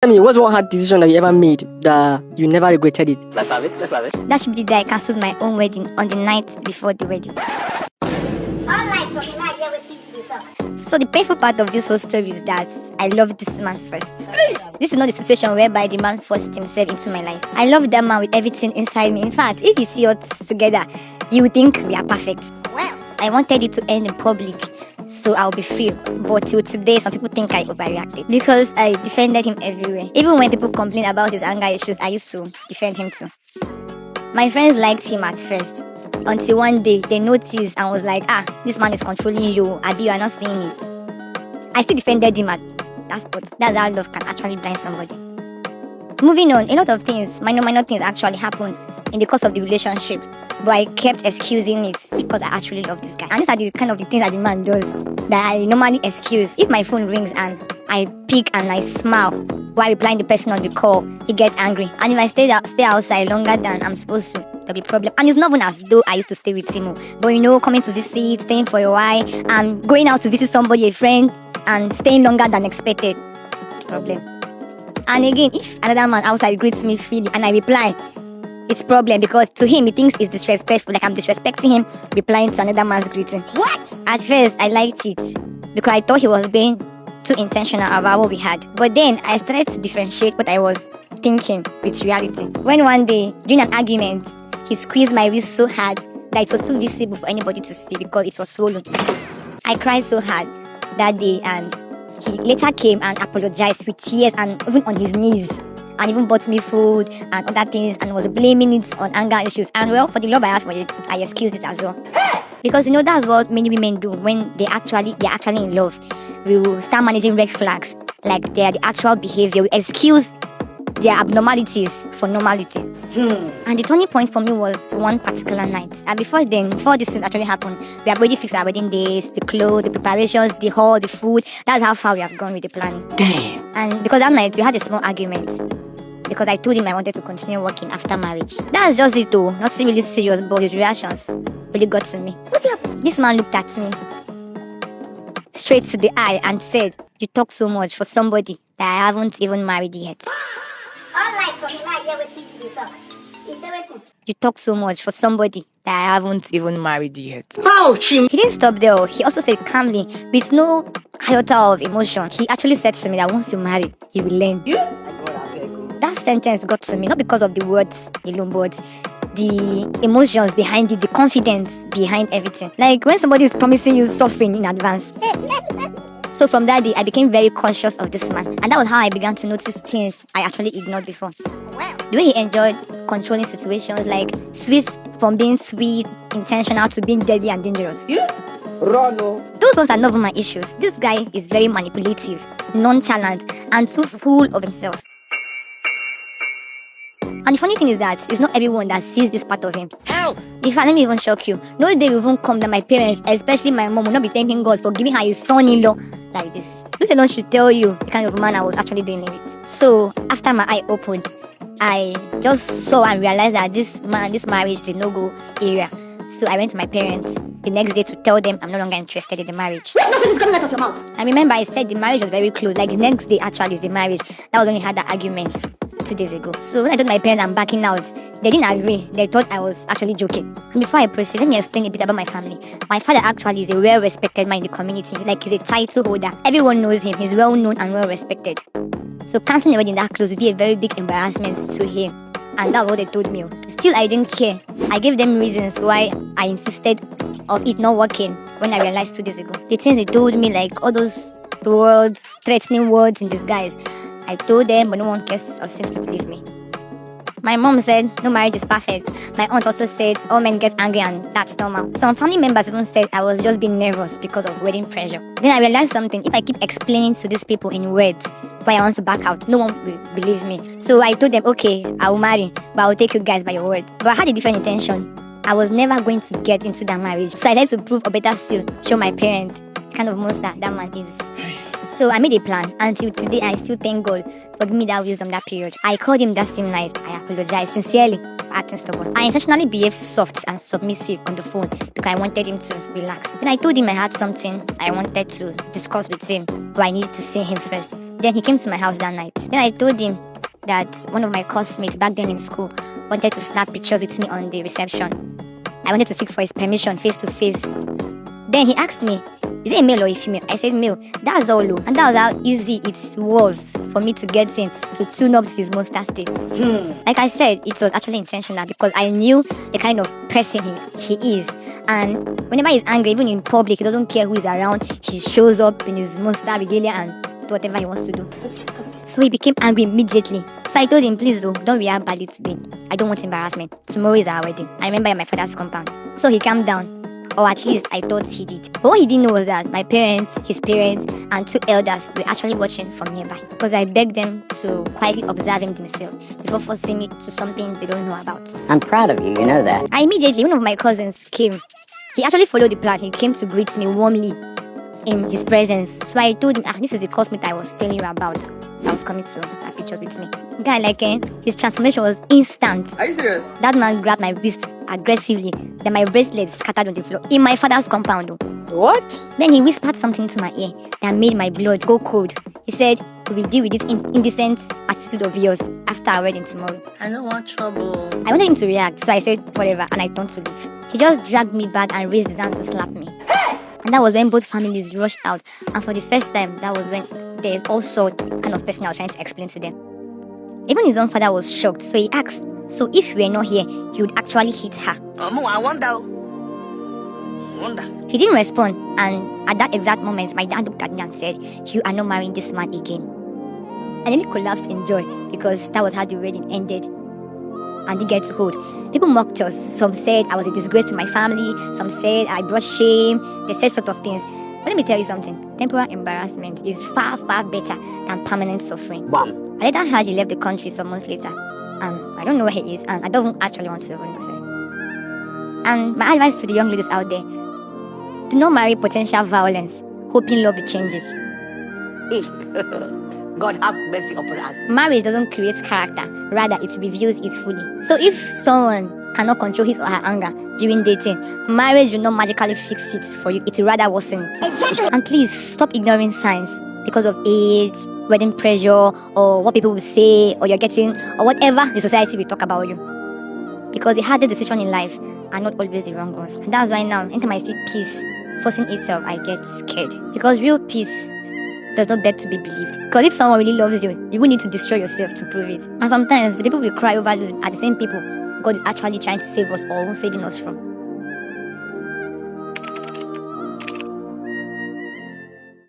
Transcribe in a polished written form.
Tell me, what's one hard decision that you ever made that you never regretted it? Let's have it. That should be the day I cancelled my own wedding on the night before the wedding. So the painful part of this whole story is that I loved this man first. This is not the situation whereby the man forced himself into my life. I love that man with everything inside me. In fact, if you see us together, you would think we are perfect. Wow. I wanted it to end in public, so I'll be free. But till today, some people think I overreacted because I defended him everywhere. Even when people complain about his anger issues, I used to defend him too. My friends liked him at first, until one day they noticed and was like, this man is controlling you, Abi, you are not seeing it. I still defended him at that spot. That's how love can actually blind somebody. Moving on, a lot of things, minor things actually happened in the course of the relationship, but I kept excusing it because I actually love this guy. And these are the kind of the things that the man does that I normally excuse. If my phone rings and I pick and I smile while replying the person on the call, he gets angry. And if I stay outside longer than I'm supposed to, there'll be a problem. And it's not even as though I used to stay with him, but coming to visit, staying for a while, and going out to visit somebody, a friend, and staying longer than expected. Problem. And again, if another man outside greets me freely and I reply, it's problem because to him he thinks it's disrespectful, like I'm disrespecting him replying to another man's greeting. What? At first I liked it because I thought he was being too intentional about what we had. But then I started to differentiate what I was thinking with reality. When one day, during an argument, he squeezed my wrist so hard that it was too visible for anybody to see because it was swollen. I cried so hard that day, and he later came and apologized with tears and even on his knees, and even bought me food and other things and was blaming it on anger issues. And well, for the love I have for it, I excused it as well. Because that's what many women do when they're actually in love. We will start managing red flags like they're the actual behavior. We excuse their abnormalities for normality. And the turning point for me was one particular night. And before this thing actually happened, we have already fixed our wedding days, the clothes, the preparations, the hall, the food. That's how far we have gone with the planning. Damn. And because that night we had a small argument, because I told him I wanted to continue working after marriage. That's just it though, not really serious, but his reactions really got to me. What happened? This man looked at me straight to the eye and said, "You talk so much for somebody that I haven't even married yet." You talk so much for somebody that I haven't even married yet. Ouch! He didn't stop there. He also said calmly, with no iota of emotion, he actually said to me that once you marry, you will learn. That sentence got to me, not because of the words alone, but the emotions behind it, the confidence behind everything. Like when somebody is promising you suffering in advance. So from that day, I became very conscious of this man. And that was how I began to notice things I actually ignored before. Wow. The way he enjoyed controlling situations, like switched from being sweet, intentional to being deadly and dangerous. Those ones are not even my issues. This guy is very manipulative, nonchalant, and too full of himself. And the funny thing is that it's not everyone that sees this part of him. How? If let me even shock you, no day will even come that my parents, especially my mom, will not be thanking God for giving her a son-in-law like this. This alone should tell you the kind of man I was actually dealing with. So after my eye opened, I just saw and realized that this marriage is a no-go area. So I went to my parents the next day to tell them I'm no longer interested in the marriage. Nothing is coming out of your mouth. I remember I said the marriage was very close. Like the next day actually is the marriage. That was when we had that argument 2 days ago. So when I told my parents I'm backing out, they didn't agree. They thought I was actually joking. And before I proceed, let me explain a bit about my family. My father actually is a well-respected man in the community. Like he's a title holder. Everyone knows him. He's well-known and well-respected. So cancelling a wedding that close would be a very big embarrassment to him. And that's what they told me. Still, I didn't care. I gave them reasons why I insisted of it not working when I realized 2 days ago. The things they told me, like all those words, threatening words in disguise, I told them, but no one cares or seems to believe me. My mom said, no marriage is perfect. My aunt also said, all men get angry and that's normal. Some family members even said I was just being nervous because of wedding pressure. Then I realized something. If I keep explaining to these people in words why I want to back out, no one will believe me. So I told them, okay, I will marry, but I will take you guys by your word. But I had a different intention. I was never going to get into that marriage. So I had to prove, or better still, show my parents the kind of monster that man is. So I made a plan. Until today, I still thank God for giving me that wisdom that period. I called him that same night. I apologized sincerely for acting stubborn. I intentionally behaved soft and submissive on the phone because I wanted him to relax. Then I told him I had something I wanted to discuss with him, but I needed to see him first. Then he came to my house that night. Then I told him that one of my classmates back then in school wanted to snap pictures with me on the reception. I wanted to seek for his permission face to face. Then he asked me, is it a male or a female? I said male. That's all low. And that was how easy it was for me to get him to tune up to his monster state. Like I said, it was actually intentional because I knew the kind of person he is. And whenever he's angry, even in public, he doesn't care who is around. He shows up in his monster regalia and do whatever he wants to do. So he became angry immediately. So I told him, please don't react badly today. I don't want embarrassment. Tomorrow is our wedding. I remember at my father's compound. So he calmed down. Or at least I thought he did. But what he didn't know was that my parents, his parents, and 2 elders were actually watching from nearby. Because I begged them to quietly observe him themselves before forcing me to something they don't know about. I'm proud of you, you know that. One of my cousins came. He actually followed the plan. He came to greet me warmly in his presence. So I told him, this is the classmate I was telling you about. I was coming to snap pictures with me. Guy, his transformation was instant. Are you serious? That man grabbed my wrist aggressively. Then my bracelet scattered on the floor in my father's compound. What? Then he whispered something to my ear that made my blood go cold. He said, we will deal with this indecent attitude of yours after our wedding tomorrow. I don't want trouble. I wanted him to react, so I said whatever and I turned to leave. He just dragged me back and raised his hand to slap me. And that was when both families rushed out. And for the first time, that was when there's also the kind of person I was trying to explain to them. Even his own father was shocked, so he asked, so if you were not here, you would actually hit her? I wonder. He didn't respond, and at that exact moment, my dad looked at me and said, you are not marrying this man again. And then he collapsed in joy because that was how the wedding ended. And he gets hold. People mocked us. Some said I was a disgrace to my family. Some said I brought shame. They said sort of things. But let me tell you something. Temporary embarrassment is far, far better than permanent suffering. Bam. I later heard he left the country some months later. And I don't know where he is. And I don't actually want to even know. And my advice to the young ladies out there, do not marry potential violence, hoping love changes. God have mercy upon us. Marriage doesn't create character, rather it reveals it fully. So if someone cannot control his or her anger during dating, marriage will not magically fix it for you, it will rather worsen it. Exactly. And please stop ignoring signs because of age, wedding pressure, or what people will say, or you're getting, or whatever the society will talk about you. Because the hardest decision in life are not always the wrong ones. And that's why now, anytime I see peace forcing itself, I get scared. Because real peace does not beg to be believed. Because if someone really loves you, you will need to destroy yourself to prove it. And sometimes the people we cry over are the same people God is actually trying to save us or saving us from.